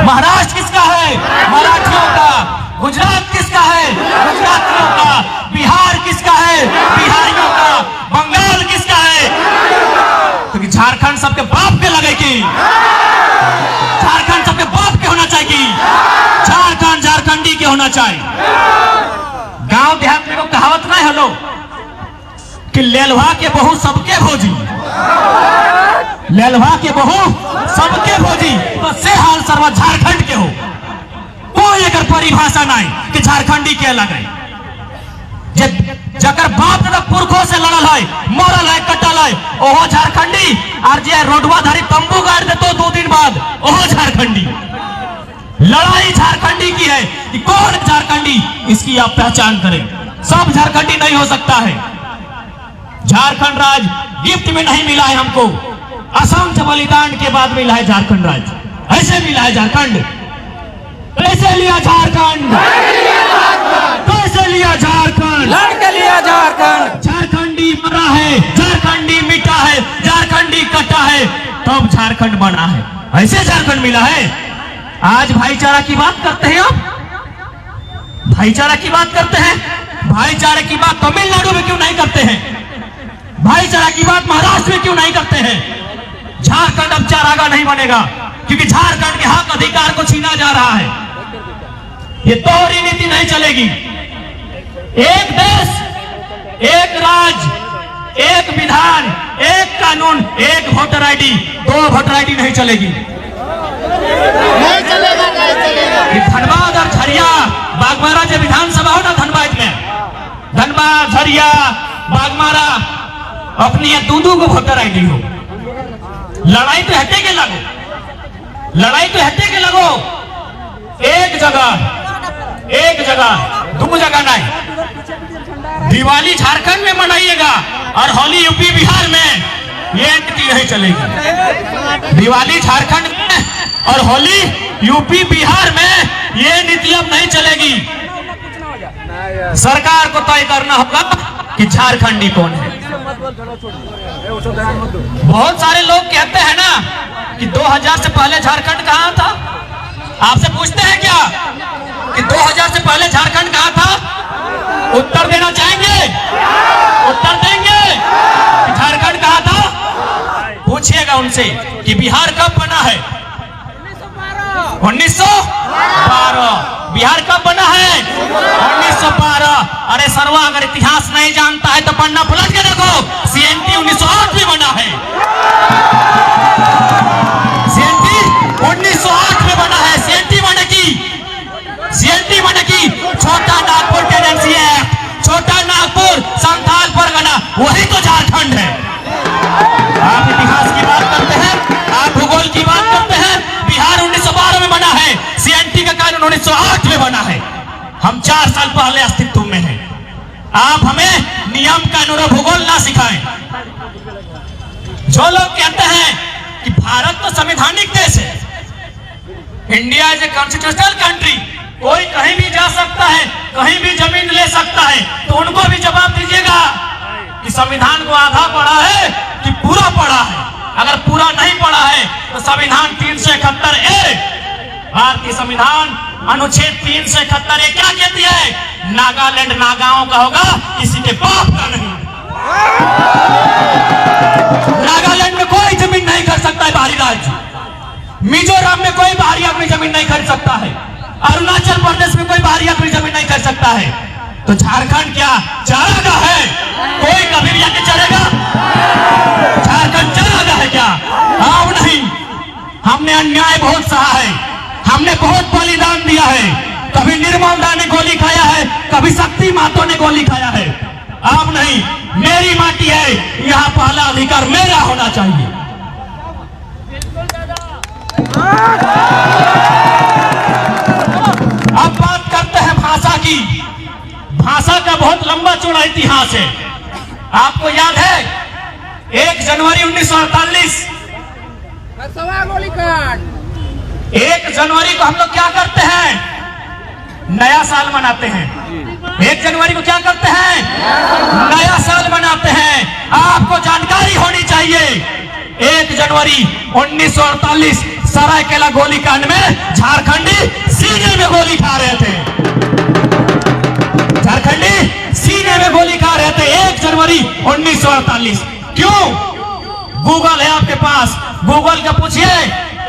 महाराष्ट्र किसका है? मराठियों का। गुजरात किसका है? गुजरातियों का। बिहार किसका है? बिहारियों का। बंगाल किसका है? क्योंकि झारखंड सबके बाप के लगेगी, झारखंड सबके बाप के होना चाहिए, झारखंड झारखंडी के होना चाहिए। गांव देहात में कहावत नहीं है लो कि लेलवा के बहू सबके भोजी, लेलवा के बहू सबके भोजी, तो से हाल सर्व झारखंड के हो। कोई अगर परिभाषा नहीं कि झारखंडी के अलग है। जकर बाप दादा पुरखों से लड़ल है, मरल है, कटल है, ओहो झारखंडी। और जे रोडवा धारी तंबू गाड़ दे तो 2 दिन बाद ओहो झारखंडी। लड़ाई झारखंडी की है कि कौन झारखंडी, इसकी आप पहचान करें। सब झारखंडी नहीं हो सकता है। झारखंड राज्य गिफ्ट में नहीं मिला है हमको, असंख्य बलिदान के बाद मिला है झारखंड राज्य। ऐसे मिला है झारखंड। कैसे लिया झारखंड? कैसे लिया झारखंड? लड़के लिया झारखंड। झारखंडी मरा है, झारखंडी मिटा है, झारखंडी कटा है, तब झारखंड बना है। ऐसे झारखंड मिला है। आज भाईचारा की बात करते हैं, आप भाईचारा की बात करते हैं। भाईचारे की बात तमिलनाडु में क्यों नहीं करते हैं? भाईचारा की बात महाराष्ट्र में क्यों नहीं करते हैं? झारखंड अब चारागा नहीं बनेगा, क्योंकि झारखंड के हक अधिकार को छीना जा रहा है। ये दोहरी नीति नहीं चलेगी। एक देश, एक राज्य, एक विधान, एक कानून, एक वोटर आईडी, 2 वोटर आईडी नहीं चलेगी। नहीं चलेगा, नहीं चलेगा। धनबाद और झरिया बागमारा जो विधानसभा हो ना, धनबाद में, धनबाद झरिया बागमारा अपनी ये 2 को वोटर आईडी हो। लड़ाई तो हटे के लगो, लड़ाई तो हटे के लगो। एक जगह 2 जगह नहीं। दिवाली झारखंड में मनाइएगा और होली यूपी बिहार में, ये नीति नहीं चलेगी। दिवाली झारखंड में और होली यूपी बिहार में, ये नीति अब नहीं चलेगी। सरकार को तय करना होगा कि झारखंडी कौन है। बहुत सारे लोग कहते हैं ना कि 2000 से पहले झारखंड कहां था। आपसे पूछते हैं क्या कि 2000 से पहले झारखंड कहां था? उत्तर देना चाहेंगे? उत्तर देंगे कि झारखंड कहां था? पूछिएगा उनसे कि बिहार कब बना है? 1912। बिहार कब बना है? 1912। अरे सर्वा, अगर इतिहास नहीं जानता है तो पन्ना पलट के देखो, सीएनटी 1908 में बना है। सीएनटी 1908 में बना है। सीएनटी बने की छोटा नागपुर टेनेंसी एक्ट, छोटा नागपुर संथाल परगना, वही तो झारखंड है। आप इतिहास की बात करते हैं, आप भूगोल की बात करते हैं। बिहार 1912 में बना है, सीएनटी का कानून 1908 में बना है। हम 4 साल पहले अस्तित्व में हैं। आप हमें नियम कानून और भूगोल ना सिखाएं। जो लोग कहते हैं कि भारत तो संवैधानिक देश है, India is a constitutional country, कोई कहीं भी जा सकता है, कहीं भी जमीन ले सकता है, तो उनको भी जवाब दीजिएगा कि संविधान को आधा पढ़ा है कि पूरा पढ़ा है। अगर पूरा नहीं पढ़ा है तो संविधान 371A, भारतीय संविधान अनुच्छेद 371A क्या कहती है? नागालैंड नागाओं का होगा, किसी के बाप का नहीं। नागालैंड में कोई जमीन नहीं खरीद सकता है बाहरी राज्य। मिजोरम में कोई बाहरी आदमी जमीन नहीं खरीद सकता है। अरुणाचल प्रदेश में कोई बाहरी आदमी जमीन नहीं खरीद सकता है। तो झारखंड क्या चारागाह है? कोई कभी भी आके चलेगा? झारखंड चारागाह है क्या? आओ नहीं। हमने अन्याय बहुत सहा है, हमने बहुत बलिदान दिया है। कभी निर्मल दा ने गोली खाया है, कभी शक्ति मातो ने गोली खाया है। आप नहीं, मेरी माटी है, यहाँ पहला अधिकार मेरा होना चाहिए। अब बात करते हैं भाषा की। भाषा का बहुत लंबा चौड़ा इतिहास है। आपको याद है 1 जनवरी 1948, 1 जनवरी को हम लोग क्या करते हैं? नया साल मनाते हैं। 1 जनवरी को क्या करते हैं? नया साल मनाते हैं। आपको जानकारी होनी चाहिए 1 जनवरी 1948 सरायकेला गोलीकांड में झारखंडी सीने में गोली खा रहे थे। झारखंडी सीने में गोली खा रहे थे 1 जनवरी 1948। क्यों? गूगल है आपके पास, गूगल का पूछिए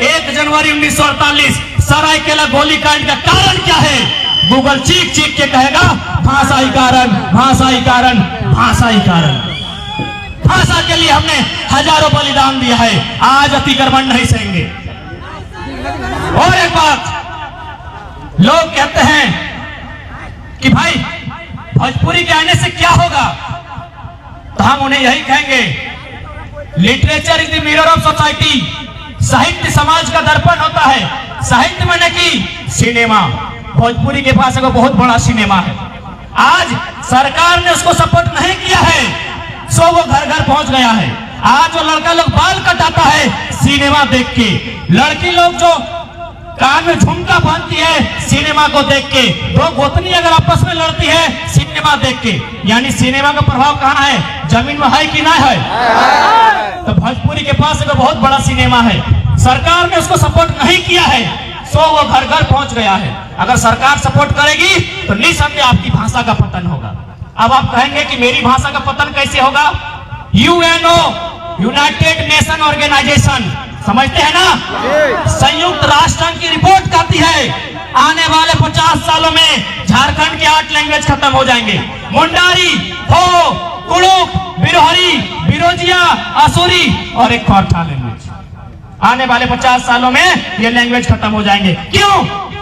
1 जनवरी 1948 सरायकेला गोलीकांड का कारण क्या है। गूगल चीख चीख के कहेगा भाषा ही कारण, भाषा ही कारण, भाषा ही कारण। भाषा के लिए हमने हजारों बलिदान दिया है, आज अतिक्रमण नहीं सहेंगे। और एक बात, लोग कहते हैं कि भाई भोजपुरी के आने से क्या होगा, तो हम उन्हें यही कहेंगे literature is the mirror of society. साहित्य समाज का दर्पण होता है। साहित्य माने कि सिनेमा, भोजपुरी के पास एक बहुत बड़ा सिनेमा है। आज सरकार ने उसको सपोर्ट नहीं किया है, सो वो घर घर पहुंच गया है। आज जो लड़का लोग बाल कटाता है सिनेमा देख के, लड़की लोग जो कान में झुमका बांधती है सिनेमा को देख के, दो गोतनी अगर आपस में लड़ती है सिनेमा देख के, यानी सिनेमा का प्रभाव कहाँ है, जमीन में है कि नहीं है। तो भोजपुरी के पास एक बहुत बड़ा सिनेमा है, सरकार ने उसको सपोर्ट नहीं किया है, सो वो घर घर पहुंच गया है। अगर सरकार सपोर्ट करेगी तो निसंदेह आपकी भाषा का पतन होगा। अब आप कहेंगे कि मेरी भाषा का पतन कैसे होगा। यूएनओ, यूनाइटेड नेशन ऑर्गेनाइजेशन, समझते हैं ना, संयुक्त राष्ट्र संघ की रिपोर्ट कहती है आने वाले 50 सालों में झारखंड के 8 लैंग्वेज खत्म हो जाएंगे। मुंडारी, हो, कुड़ुक, बिरोहरी, बिरोजिया, असुरी और एक और था लैंग्वेज। आने वाले 50 सालों में ये लैंग्वेज खत्म हो जाएंगे। क्यों?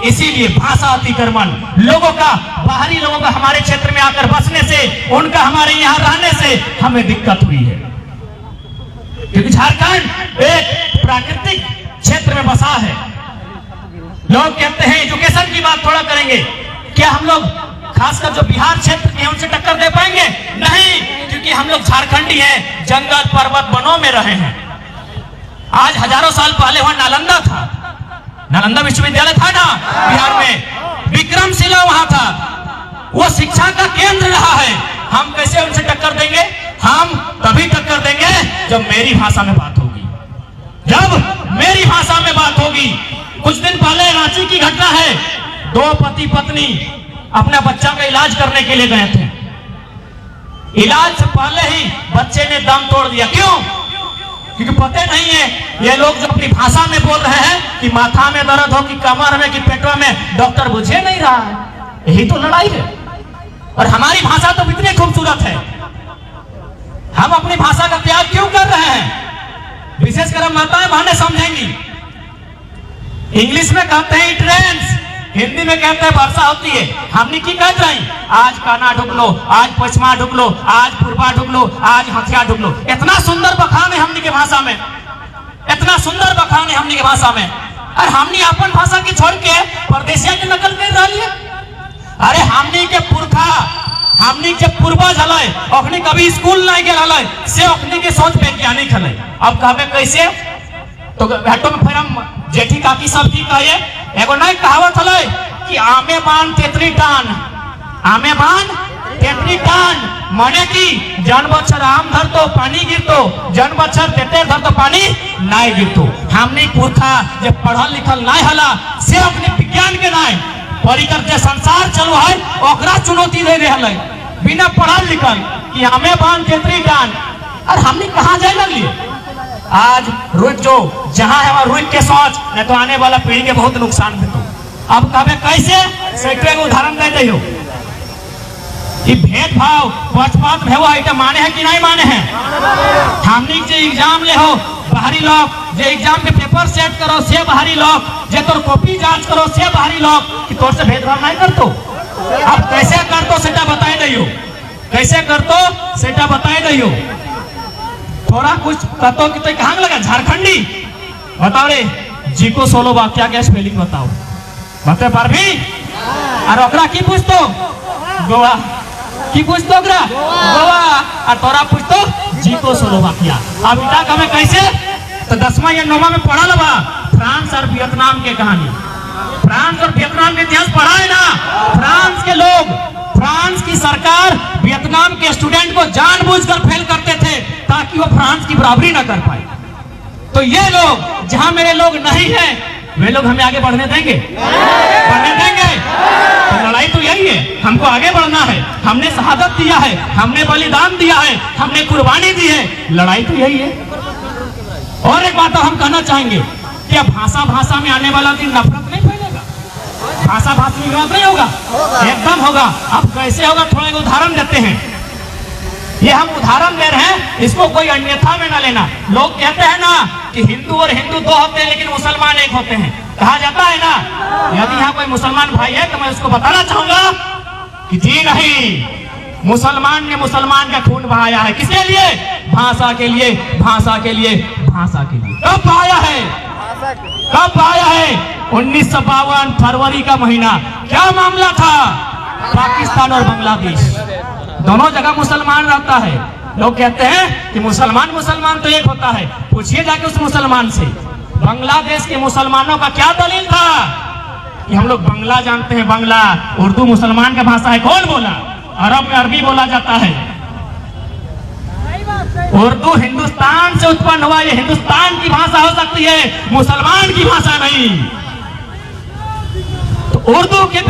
इसीलिए भाषा अतिक्रमण, लोगों का, बाहरी लोगों का हमारे क्षेत्र में आकर बसने से, उनका हमारे यहाँ रहने से हमें दिक्कत हुई है। क्योंकि झारखंड एक प्राकृतिक क्षेत्र में बसा है। लोग कहते हैं एजुकेशन की बात थोड़ा करेंगे, क्या हम लोग खासकर जो बिहार क्षेत्र के उनसे टक्कर दे पाएंगे? नहीं, क्योंकि हम लोग झारखंडी हैं, जंगल पर्वत वनों में रहे हैं। आज हजारों साल पहले वहां नालंदा था, नालंदा विश्वविद्यालय था ना बिहार में, विक्रमशिला वहां था, वो शिक्षा का केंद्र रहा है। हम कैसे उनसे टक्कर देंगे? हम तभी टक्कर देंगे जब मेरी भाषा में बात होगी, जब मेरी भाषा में बात होगी। कुछ दिन पहले रांची की घटना है, 2 पति पत्नी अपना बच्चा का इलाज करने के लिए गए थे। इलाज से पहले ही बच्चे ने दम तोड़ दिया। क्यों? क्योंकि पता नहीं है ये लोग जो अपनी भाषा में बोल रहे हैं कि माथा में दर्द हो, कि कमर में, कि पेटवा में, डॉक्टर बुझे नहीं रहा है। यही तो लड़ाई है। और हमारी भाषा तो इतनी खूबसूरत है, हम अपनी भाषा का त्याग क्यों कर रहे हैं? विशेषकर हम माताएं बहनें समझेंगी। इंग्लिश में कहते हैं इट रेन्स, हिंदी में कहते हैं वर्षा होती है। हमने की कहते हैं आज काना ढुक लो, आज पश्चिमा ढुक लो, आज पूर्वा ढुक लो, आज हथिया ढुक लो। इतना सुंदर बखान है हमनी के भाषा में, इतना सुंदर बखान है हमनी के भाषा में। और हमनी अपन भाषा की छोड़ के परदेशिया की नकल कर रही है। अरे हमनी के पुरखा, हमनी के पूर्वज हले, अखनी कभी स्कूल नहीं गए हले, से अखनी के सोच वैज्ञानिक हले। अब कहबे कैसे? तो हटो में फिर हम जेठी काकी सब की कहिए, एगो नहीं कहावत हले कि आमे बान तेतरी टान, आमे बान तेतरी टान, माने कि जन बच्चर आम धर तो पानी गिरतो, जन बच्चर तेतर धर तो पानी नहीं गिरतो। हमने पुरखा जब पढ़ल लिखल नहीं हला, से अपने विज्ञान के नहीं परिकर के संसार चलो है ओकरा चुनौती दे रहे हले, बिना पढ़ल लिखल कि हमें बान तेतरी टान। और हमने कहाँ जाए लगली? आज रुक जो जहां है वहां रुक के सोच, नहीं तो आने वाला पीढ़ी के बहुत नुकसान होतो। अब कहबे कैसे? सेक्टर को उदाहरण दे दियो। ये भेदभाव पक्षपात भेवा है, माने है कि नहीं माने हैं? हमनी जे एग्जाम ले हो बाहरी लोग, जे एग्जाम के पेपर सेट करो से बाहरी लोग, जे तोर कॉपी जांच करो से बाहरी लोग, कि तोर से भेदभाव नहीं करतो। अब कैसे करतो सेटा बताए दियो, कैसे करतो सेटा बताए दियो। थोड़ा कुछ कहतो कि कहाँ लगा झारखंडी बताओ रे, जी को 16 वाक्य क्या स्पेलिंग बताओ, बता पार भी? और ओकरा की पूछतो? गोवा की पूछतो? गोवा। और तोरा पूछतो जी को 16 वाक्य। अब इटा हमें कैसे? तो 10वां या 9वां में पढ़ा लबा फ्रांस और वियतनाम के कहानी, फ्रांस और वियतनाम के इतिहास पढ़ा है ना। फ्रांस के लोग, फ्रांस की सरकार वियतनाम के स्टूडेंट को जानबूझकर फेल करते थे ताकि वो फ्रांस की बराबरी ना कर पाए। तो ये लोग जहां मेरे लोग नहीं है वे लोग हमें आगे बढ़ने देंगे? बढ़ने देंगे? तो लड़ाई तो यही है, हमको आगे बढ़ना है। हमने शहादत दिया है, हमने बलिदान दिया है, हमने कुर्बानी दी है, लड़ाई तो यही है। और एक बात हम कहना चाहेंगे कि अब भाषा भाषा में आने वाला दिन नफरत नहीं फैलेगा, भाषा भाषा में विवाद नहीं होगा, एकदम होगा। अब कैसे होगा, थोड़ा एक उदाहरण देते हैं। ये हम उदाहरण दे रहे हैं, इसको कोई अन्यथा में ना लेना। लोग कहते हैं ना कि हिंदू और हिंदू दो होते हैं लेकिन मुसलमान एक होते हैं, कहा जाता है ना। यदि यहाँ कोई मुसलमान भाई है तो मैं उसको बताना चाहूंगा कि जी नहीं, मुसलमान ने मुसलमान का खून बहाया है। किसके लिए? भाषा के लिए, भाषा के लिए, भाषा के लिए। कब बहाया है? कब बहाया है? 1952 फरवरी का महीना। क्या मामला था? पाकिस्तान और बांग्लादेश दोनों जगह मुसलमान रहता है। लोग कहते हैं कि मुसलमान मुसलमान तो एक होता है। पूछिए जाके उस मुसलमान से, बांग्लादेश के मुसलमानों का क्या दलील था कि हम लोग बांग्ला जानते हैं, बांग्ला उर्दू मुसलमान का भाषा है। कौन बोला? अरब में अरबी बोला जाता है। उर्दू हिंदुस्तान से उत्पन्न हुआ, ये हिंदुस्तान की भाषा हो सकती है, मुसलमान की भाषा नहीं। तो उर्दू के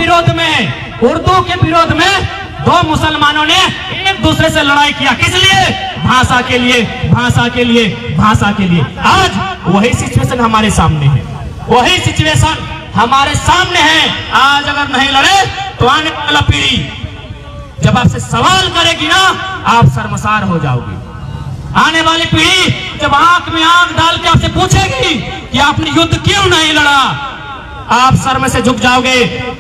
विरोध में दो मुसलमानों ने एक दूसरे से लड़ाई किया। किस लिए? भाषा के लिए, भाषा के लिए, भाषा के लिए। आज वही सिचुएशन हमारे सामने है, वही सिचुएशन हमारे सामने है। आज अगर नहीं लड़े तो आने वाला पीढ़ी जब आपसे सवाल करेगी ना, आप शर्मसार हो जाओगे। आने वाली पीढ़ी जब आंख में आंख डाल के आपसे पूछेगी कि आपने युद्ध क्यों नहीं लड़ा, आप सर में से झुक जाओगे।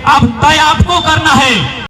अब तय आपको करना है।